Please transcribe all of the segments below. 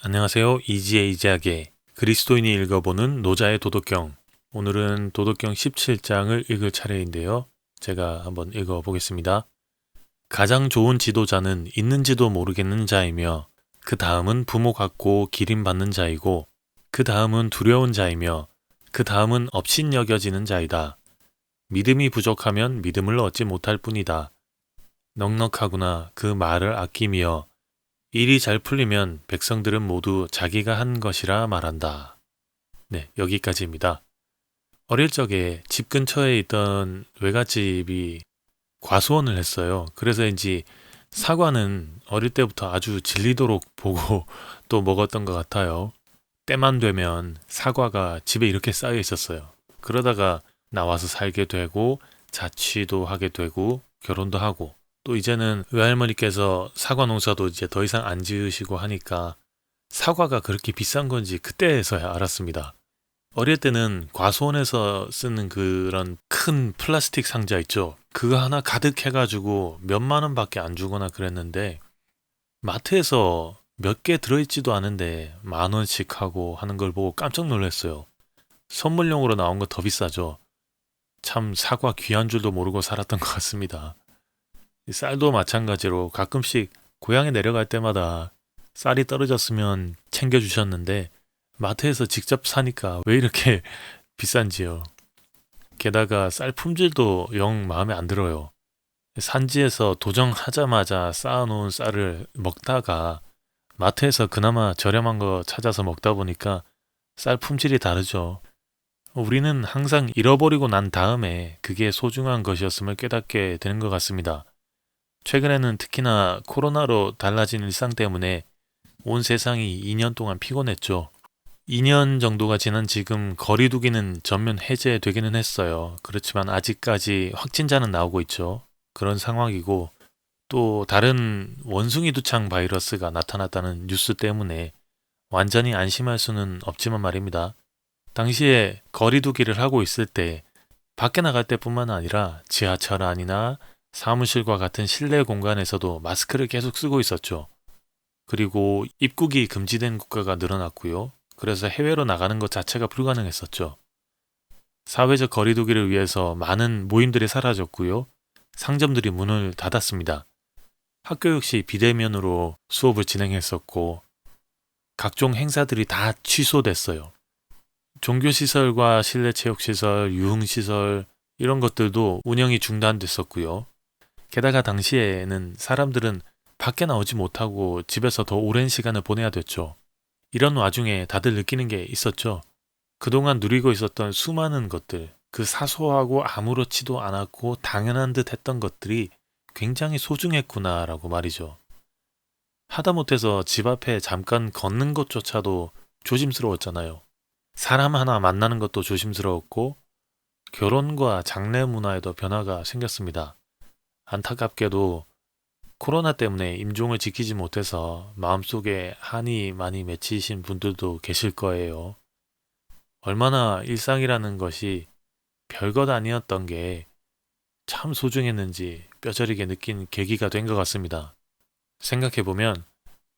안녕하세요. 이지의 이지하게 그리스도인이 읽어보는 노자의 도덕경. 오늘은 도덕경 17장을 읽을 차례인데요. 제가 한번 읽어보겠습니다. 가장 좋은 지도자는 있는지도 모르겠는 자이며 그 다음은 부모 같고 기림받는 자이고 그 다음은 두려운 자이며 그 다음은 업신여겨지는 자이다. 믿음이 부족하면 믿음을 얻지 못할 뿐이다. 넉넉하구나 그 말을 아끼며 일이 잘 풀리면 백성들은 모두 자기가 한 것이라 말한다. 네, 여기까지입니다. 어릴 적에 집 근처에 있던 외갓집이 과수원을 했어요. 그래서인지 사과는 어릴 때부터 아주 질리도록 보고 또 먹었던 것 같아요. 때만 되면 사과가 집에 이렇게 쌓여 있었어요. 그러다가 나와서 살게 되고 자취도 하게 되고 결혼도 하고 또 이제는 외할머니께서 사과 농사도 이제 더 이상 안 지으시고 하니까 사과가 그렇게 비싼 건지 그때서야 알았습니다. 어릴 때는 과수원에서 쓰는 그런 큰 플라스틱 상자 있죠. 그거 하나 가득 해가지고 몇만 원밖에 안 주거나 그랬는데 마트에서 몇 개 들어있지도 않은데 만 원씩 하고 하는 걸 보고 깜짝 놀랐어요. 선물용으로 나온 거 더 비싸죠. 참 사과 귀한 줄도 모르고 살았던 것 같습니다. 쌀도 마찬가지로 가끔씩 고향에 내려갈 때마다 쌀이 떨어졌으면 챙겨주셨는데 마트에서 직접 사니까 왜 이렇게 비싼지요. 게다가 쌀 품질도 영 마음에 안 들어요. 산지에서 도정하자마자 쌓아놓은 쌀을 먹다가 마트에서 그나마 저렴한 거 찾아서 먹다 보니까 쌀 품질이 다르죠. 우리는 항상 잃어버리고 난 다음에 그게 소중한 것이었음을 깨닫게 되는 것 같습니다. 최근에는 특히나 코로나로 달라진 일상 때문에 온 세상이 2년 동안 피곤했죠. 2년 정도가 지난 지금 거리두기는 전면 해제되기는 했어요. 그렇지만 아직까지 확진자는 나오고 있죠. 그런 상황이고 또 다른 원숭이 두창 바이러스가 나타났다는 뉴스 때문에 완전히 안심할 수는 없지만 말입니다. 당시에 거리두기를 하고 있을 때 밖에 나갈 때뿐만 아니라 지하철 안이나 사무실과 같은 실내 공간에서도 마스크를 계속 쓰고 있었죠. 그리고 입국이 금지된 국가가 늘어났고요. 그래서 해외로 나가는 것 자체가 불가능했었죠. 사회적 거리두기를 위해서 많은 모임들이 사라졌고요. 상점들이 문을 닫았습니다. 학교 역시 비대면으로 수업을 진행했었고 각종 행사들이 다 취소됐어요. 종교시설과 실내체육시설, 유흥시설 이런 것들도 운영이 중단됐었고요. 게다가 당시에는 사람들은 밖에 나오지 못하고 집에서 더 오랜 시간을 보내야 됐죠. 이런 와중에 다들 느끼는 게 있었죠. 그동안 누리고 있었던 수많은 것들, 그 사소하고 아무렇지도 않았고 당연한 듯 했던 것들이 굉장히 소중했구나라고 말이죠. 하다못해서 집 앞에 잠깐 걷는 것조차도 조심스러웠잖아요. 사람 하나 만나는 것도 조심스러웠고 결혼과 장례 문화에도 변화가 생겼습니다. 안타깝게도 코로나 때문에 임종을 지키지 못해서 마음속에 한이 많이 맺히신 분들도 계실 거예요. 얼마나 일상이라는 것이 별것 아니었던 게 참 소중했는지 뼈저리게 느낀 계기가 된 것 같습니다. 생각해보면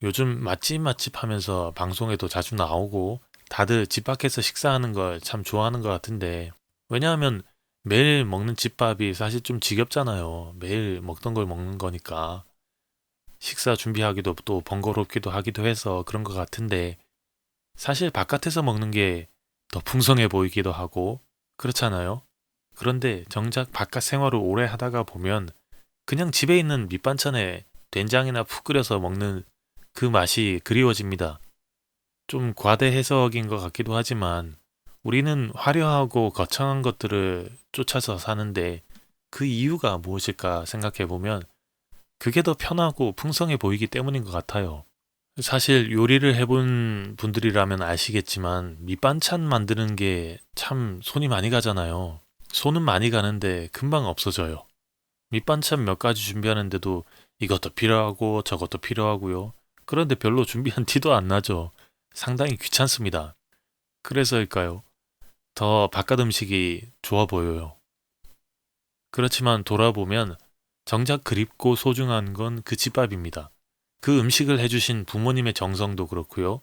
요즘 맛집 하면서 방송에도 자주 나오고 다들 집 밖에서 식사하는 걸 참 좋아하는 것 같은데 왜냐하면 매일 먹는 집밥이 사실 좀 지겹잖아요. 매일 먹던 걸 먹는 거니까. 식사 준비하기도 또 번거롭기도 하기도 해서 그런 것 같은데 사실 바깥에서 먹는 게 더 풍성해 보이기도 하고 그렇잖아요. 그런데 정작 바깥 생활을 오래 하다가 보면 그냥 집에 있는 밑반찬에 된장이나 푹 끓여서 먹는 그 맛이 그리워집니다. 좀 과대 해석인 것 같기도 하지만 우리는 화려하고 거창한 것들을 쫓아서 사는데 그 이유가 무엇일까 생각해 보면 그게 더 편하고 풍성해 보이기 때문인 것 같아요. 사실 요리를 해본 분들이라면 아시겠지만 밑반찬 만드는 게 참 손이 많이 가잖아요. 손은 많이 가는데 금방 없어져요. 밑반찬 몇 가지 준비하는데도 이것도 필요하고 저것도 필요하고요. 그런데 별로 준비한 티도 안 나죠. 상당히 귀찮습니다. 그래서일까요? 더 바깥 음식이 좋아 보여요. 그렇지만 돌아보면 정작 그립고 소중한 건 그 집밥입니다. 그 음식을 해주신 부모님의 정성도 그렇고요.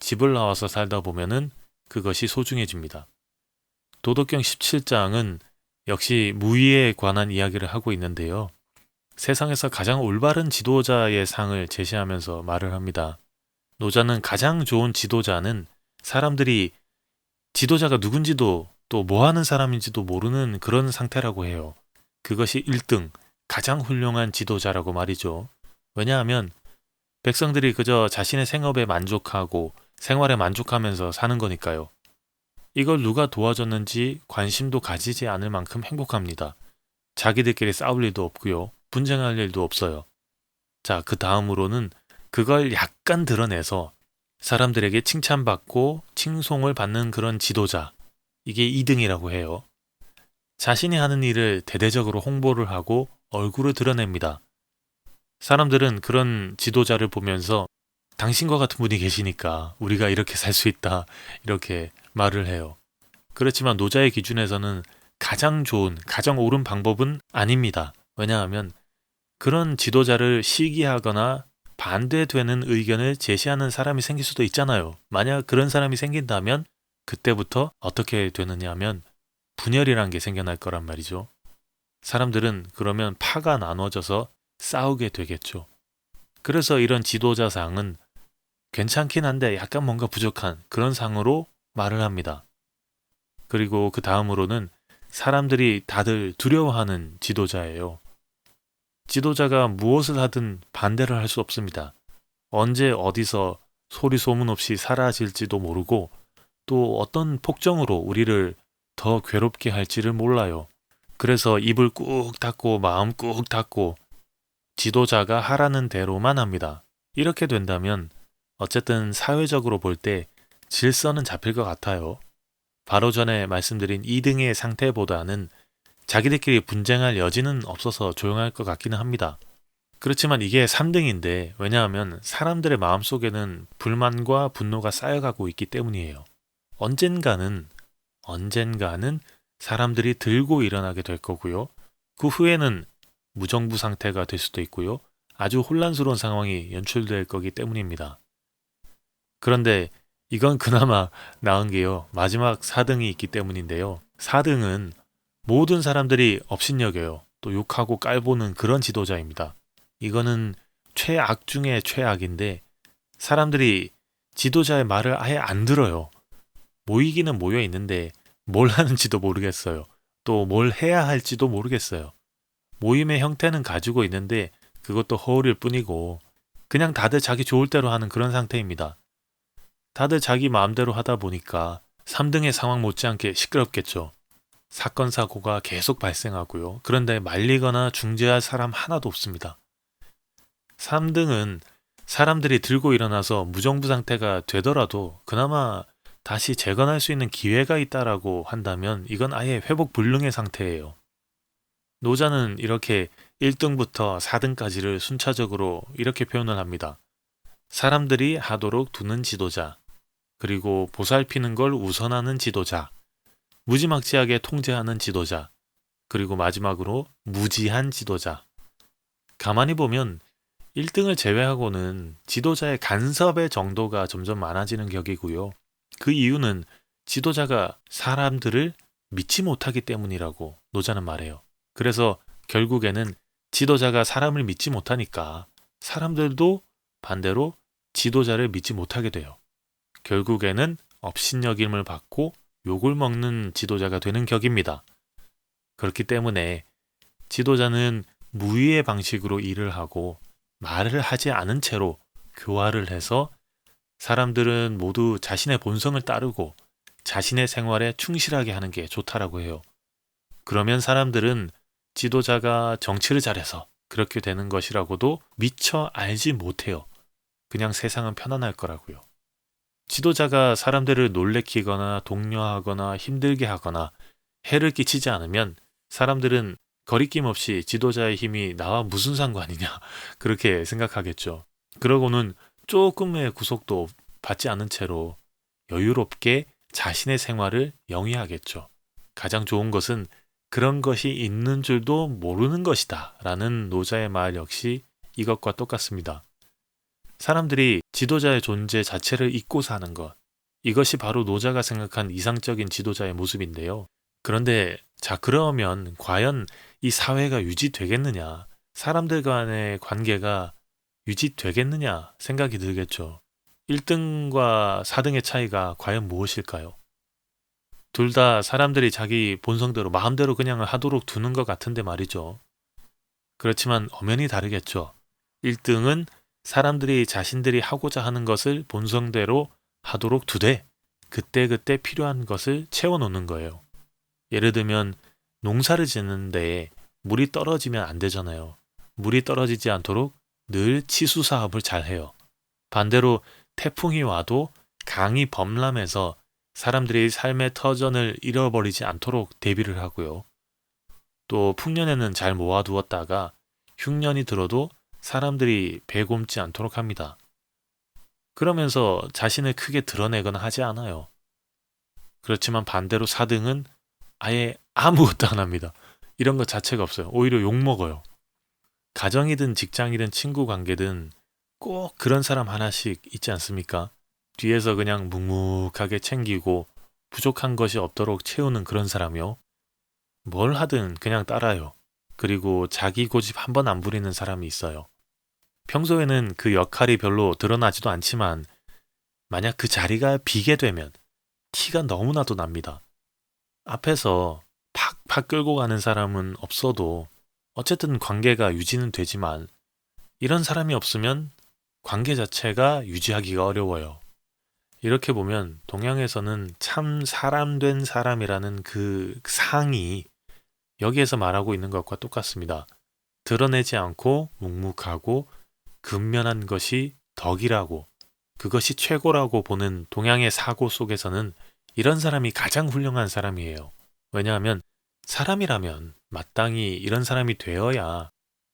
집을 나와서 살다 보면은 그것이 소중해집니다. 도덕경 17장은 역시 무위에 관한 이야기를 하고 있는데요. 세상에서 가장 올바른 지도자의 상을 제시하면서 말을 합니다. 노자는 가장 좋은 지도자는 사람들이 지도자가 누군지도 또 뭐 하는 사람인지도 모르는 그런 상태라고 해요. 그것이 1등, 가장 훌륭한 지도자라고 말이죠. 왜냐하면 백성들이 그저 자신의 생업에 만족하고 생활에 만족하면서 사는 거니까요. 이걸 누가 도와줬는지 관심도 가지지 않을 만큼 행복합니다. 자기들끼리 싸울 일도 없고요. 분쟁할 일도 없어요. 자, 그 다음으로는 그걸 약간 드러내서 사람들에게 칭찬받고 칭송을 받는 그런 지도자. 이게 2등이라고 해요. 자신이 하는 일을 대대적으로 홍보를 하고 얼굴을 드러냅니다. 사람들은 그런 지도자를 보면서 당신과 같은 분이 계시니까 우리가 이렇게 살 수 있다. 이렇게 말을 해요. 그렇지만 노자의 기준에서는 가장 좋은, 가장 옳은 방법은 아닙니다. 왜냐하면 그런 지도자를 시기하거나 반대되는 의견을 제시하는 사람이 생길 수도 있잖아요. 만약 그런 사람이 생긴다면 그때부터 어떻게 되느냐 하면 분열이란 게 생겨날 거란 말이죠. 사람들은 그러면 파가 나눠져서 싸우게 되겠죠. 그래서 이런 지도자상은 괜찮긴 한데 약간 뭔가 부족한 그런 상으로 말을 합니다. 그리고 그 다음으로는 사람들이 다들 두려워하는 지도자예요. 지도자가 무엇을 하든 반대를 할 수 없습니다. 언제 어디서 소리 소문 없이 사라질지도 모르고 또 어떤 폭정으로 우리를 더 괴롭게 할지를 몰라요. 그래서 입을 꾹 닫고 마음 꾹 닫고 지도자가 하라는 대로만 합니다. 이렇게 된다면 어쨌든 사회적으로 볼 때 질서는 잡힐 것 같아요. 바로 전에 말씀드린 2등의 상태보다는 자기들끼리 분쟁할 여지는 없어서 조용할 것 같기는 합니다. 그렇지만 이게 3등인데 왜냐하면 사람들의 마음속에는 불만과 분노가 쌓여가고 있기 때문이에요. 언젠가는 사람들이 들고 일어나게 될 거고요. 그 후에는 무정부 상태가 될 수도 있고요. 아주 혼란스러운 상황이 연출될 거기 때문입니다. 그런데 이건 그나마 나은 게요. 마지막 4등이 있기 때문인데요. 4등은 모든 사람들이 업신여겨요. 또 욕하고 깔보는 그런 지도자입니다. 이거는 최악 중에 최악인데 사람들이 지도자의 말을 아예 안 들어요. 모이기는 모여 있는데 뭘 하는지도 모르겠어요. 또 뭘 해야 할지도 모르겠어요. 모임의 형태는 가지고 있는데 그것도 허울일 뿐이고 그냥 다들 자기 좋을 대로 하는 그런 상태입니다. 다들 자기 마음대로 하다 보니까 3등의 상황 못지않게 시끄럽겠죠. 사건 사고가 계속 발생하고요. 그런데 말리거나 중재할 사람 하나도 없습니다. 3등은 사람들이 들고 일어나서 무정부 상태가 되더라도 그나마 다시 재건할 수 있는 기회가 있다라고 한다면 이건 아예 회복 불능의 상태예요. 노자는 이렇게 1등부터 4등까지를 순차적으로 이렇게 표현을 합니다. 사람들이 하도록 두는 지도자, 그리고 보살피는 걸 우선하는 지도자, 무지막지하게 통제하는 지도자, 그리고 마지막으로 무지한 지도자. 가만히 보면 1등을 제외하고는 지도자의 간섭의 정도가 점점 많아지는 격이고요. 그 이유는 지도자가 사람들을 믿지 못하기 때문이라고 노자는 말해요. 그래서 결국에는 지도자가 사람을 믿지 못하니까 사람들도 반대로 지도자를 믿지 못하게 돼요. 결국에는 업신여김을 받고 욕을 먹는 지도자가 되는 격입니다. 그렇기 때문에 지도자는 무위의 방식으로 일을 하고 말을 하지 않은 채로 교화를 해서 사람들은 모두 자신의 본성을 따르고 자신의 생활에 충실하게 하는 게 좋다라고 해요. 그러면 사람들은 지도자가 정치를 잘해서 그렇게 되는 것이라고도 미처 알지 못해요. 그냥 세상은 편안할 거라고요. 지도자가 사람들을 놀래키거나 독려하거나 힘들게 하거나 해를 끼치지 않으면 사람들은 거리낌 없이 지도자의 힘이 나와 무슨 상관이냐 그렇게 생각하겠죠. 그러고는 조금의 구속도 받지 않은 채로 여유롭게 자신의 생활을 영위하겠죠. 가장 좋은 것은 그런 것이 있는 줄도 모르는 것이다 라는 노자의 말 역시 이것과 똑같습니다. 사람들이 지도자의 존재 자체를 잊고 사는 것. 이것이 바로 노자가 생각한 이상적인 지도자의 모습인데요. 그런데 자, 그러면 과연 이 사회가 유지되겠느냐? 사람들 간의 관계가 유지되겠느냐 생각이 들겠죠. 1등과 4등의 차이가 과연 무엇일까요? 둘 다 사람들이 자기 본성대로 마음대로 그냥 하도록 두는 것 같은데 말이죠. 그렇지만 엄연히 다르겠죠. 1등은 사람들이 자신들이 하고자 하는 것을 본성대로 하도록 두되 그때그때 필요한 것을 채워놓는 거예요. 예를 들면 농사를 짓는데 물이 떨어지면 안 되잖아요. 물이 떨어지지 않도록 늘 치수 사업을 잘 해요. 반대로 태풍이 와도 강이 범람해서 사람들이 삶의 터전을 잃어버리지 않도록 대비를 하고요. 또 풍년에는 잘 모아두었다가 흉년이 들어도 사람들이 배곰지 않도록 합니다. 그러면서 자신을 크게 드러내거나 하지 않아요. 그렇지만 반대로 4등은 아예 아무것도 안 합니다. 이런 것 자체가 없어요. 오히려 욕먹어요. 가정이든 직장이든 친구 관계든 꼭 그런 사람 하나씩 있지 않습니까? 뒤에서 그냥 묵묵하게 챙기고 부족한 것이 없도록 채우는 그런 사람이요. 뭘 하든 그냥 따라요. 그리고 자기 고집 한 번 안 부리는 사람이 있어요. 평소에는 그 역할이 별로 드러나지도 않지만 만약 그 자리가 비게 되면 티가 너무나도 납니다. 앞에서 팍팍 끌고 가는 사람은 없어도 어쨌든 관계가 유지는 되지만 이런 사람이 없으면 관계 자체가 유지하기가 어려워요. 이렇게 보면 동양에서는 참 사람 된 사람이라는 그 상이 여기에서 말하고 있는 것과 똑같습니다. 드러내지 않고 묵묵하고 근면한 것이 덕이라고, 그것이 최고라고 보는 동양의 사고 속에서는 이런 사람이 가장 훌륭한 사람이에요. 왜냐하면 사람이라면 마땅히 이런 사람이 되어야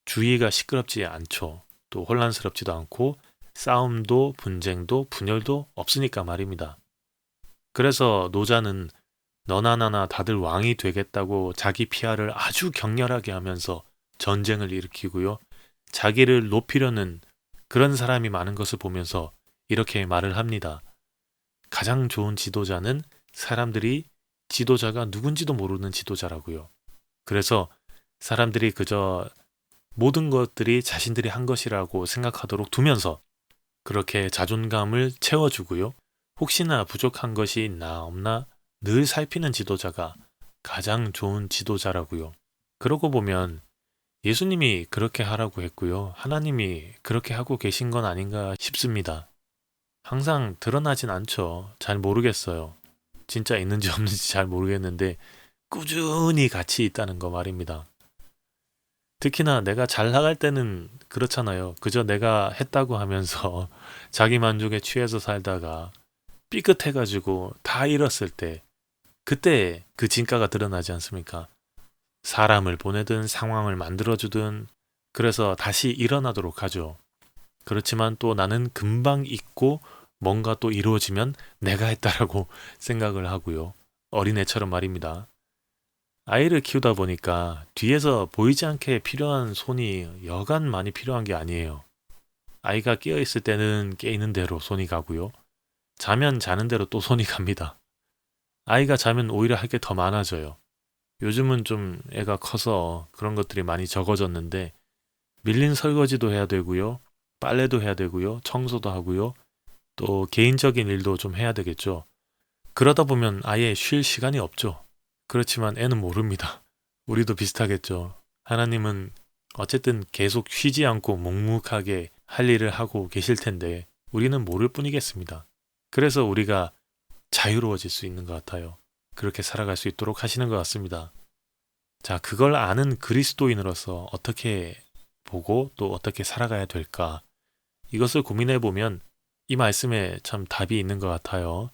주위가 시끄럽지 않죠. 또 혼란스럽지도 않고 싸움도 분쟁도 분열도 없으니까 말입니다. 그래서 노자는 너나 나나 다들 왕이 되겠다고 자기 PR을 아주 격렬하게 하면서 전쟁을 일으키고요. 자기를 높이려는 그런 사람이 많은 것을 보면서 이렇게 말을 합니다. 가장 좋은 지도자는 사람들이 지도자가 누군지도 모르는 지도자라고요. 그래서 사람들이 그저 모든 것들이 자신들이 한 것이라고 생각하도록 두면서 그렇게 자존감을 채워주고요. 혹시나 부족한 것이 있나 없나 늘 살피는 지도자가 가장 좋은 지도자라고요. 그러고 보면 예수님이 그렇게 하라고 했고요. 하나님이 그렇게 하고 계신 건 아닌가 싶습니다. 항상 드러나진 않죠. 잘 모르겠어요. 진짜 있는지 없는지 잘 모르겠는데 꾸준히 같이 있다는 거 말입니다. 특히나 내가 잘 나갈 때는 그렇잖아요. 그저 내가 했다고 하면서 자기 만족에 취해서 살다가 삐끗해가지고 다 잃었을 때 그때 그 진가가 드러나지 않습니까? 사람을 보내든 상황을 만들어주든 그래서 다시 일어나도록 하죠. 그렇지만 또 나는 금방 잊고 뭔가 또 이루어지면 내가 했다라고 생각을 하고요. 어린애처럼 말입니다. 아이를 키우다 보니까 뒤에서 보이지 않게 필요한 손이 여간 많이 필요한 게 아니에요. 아이가 깨어있을 때는 깨있는 대로 손이 가고요. 자면 자는 대로 또 손이 갑니다. 아이가 자면 오히려 할 게 더 많아져요. 요즘은 좀 애가 커서 그런 것들이 많이 적어졌는데 밀린 설거지도 해야 되고요. 빨래도 해야 되고요. 청소도 하고요. 또 개인적인 일도 좀 해야 되겠죠. 그러다 보면 아예 쉴 시간이 없죠. 그렇지만 애는 모릅니다. 우리도 비슷하겠죠. 하나님은 어쨌든 계속 쉬지 않고 묵묵하게 할 일을 하고 계실 텐데 우리는 모를 뿐이겠습니다. 그래서 우리가 자유로워질 수 있는 것 같아요. 그렇게 살아갈 수 있도록 하시는 것 같습니다. 자, 그걸 아는 그리스도인으로서 어떻게 보고 또 어떻게 살아가야 될까? 이것을 고민해 보면 이 말씀에 참 답이 있는 것 같아요.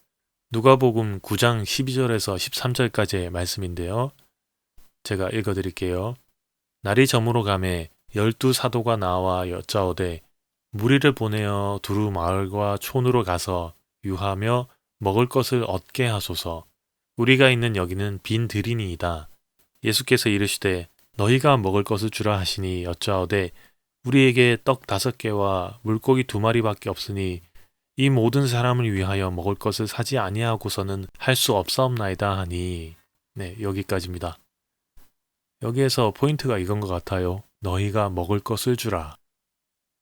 누가복음 9장 12절에서 13절까지의 말씀인데요. 제가 읽어드릴게요. 날이 저물어 가매 12 사도가 나와 여짜오되 무리를 보내어 두루 마을과 촌으로 가서 유하며 먹을 것을 얻게 하소서. 우리가 있는 여기는 빈 들이니이다. 예수께서 이르시되 너희가 먹을 것을 주라 하시니 여짜오되 우리에게 떡 5개와 물고기 2마리밖에 없으니 이 모든 사람을 위하여 먹을 것을 사지 아니하고서는 할 수 없사옵나이다 하니. 네, 여기까지입니다. 여기에서 포인트가 이건 것 같아요. 너희가 먹을 것을 주라.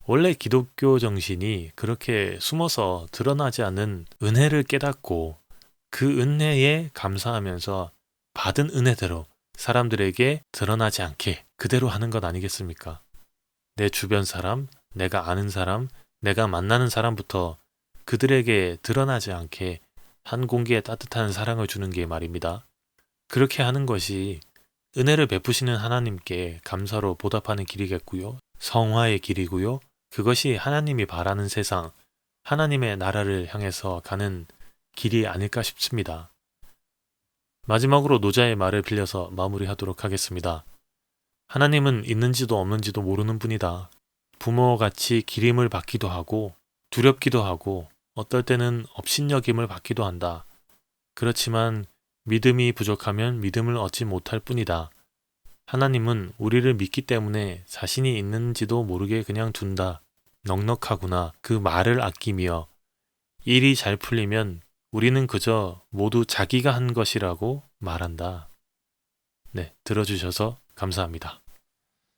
원래 기독교 정신이 그렇게 숨어서 드러나지 않는 은혜를 깨닫고 그 은혜에 감사하면서 받은 은혜대로 사람들에게 드러나지 않게 그대로 하는 것 아니겠습니까? 내 주변 사람, 내가 아는 사람, 내가 만나는 사람부터 그들에게 드러나지 않게 한 공기에 따뜻한 사랑을 주는 게 말입니다. 그렇게 하는 것이 은혜를 베푸시는 하나님께 감사로 보답하는 길이겠고요. 성화의 길이고요. 그것이 하나님이 바라는 세상, 하나님의 나라를 향해서 가는 길이 아닐까 싶습니다. 마지막으로 노자의 말을 빌려서 마무리하도록 하겠습니다. 하나님은 있는지도 없는지도 모르는 분이다. 부모같이 기림을 받기도 하고 두렵기도 하고 어떨 때는 업신여김을 받기도 한다. 그렇지만 믿음이 부족하면 믿음을 얻지 못할 뿐이다. 하나님은 우리를 믿기 때문에 자신이 있는지도 모르게 그냥 둔다. 넉넉하구나. 그 말을 아끼며 일이 잘 풀리면 우리는 그저 모두 자기가 한 것이라고 말한다. 네, 들어주셔서 감사합니다.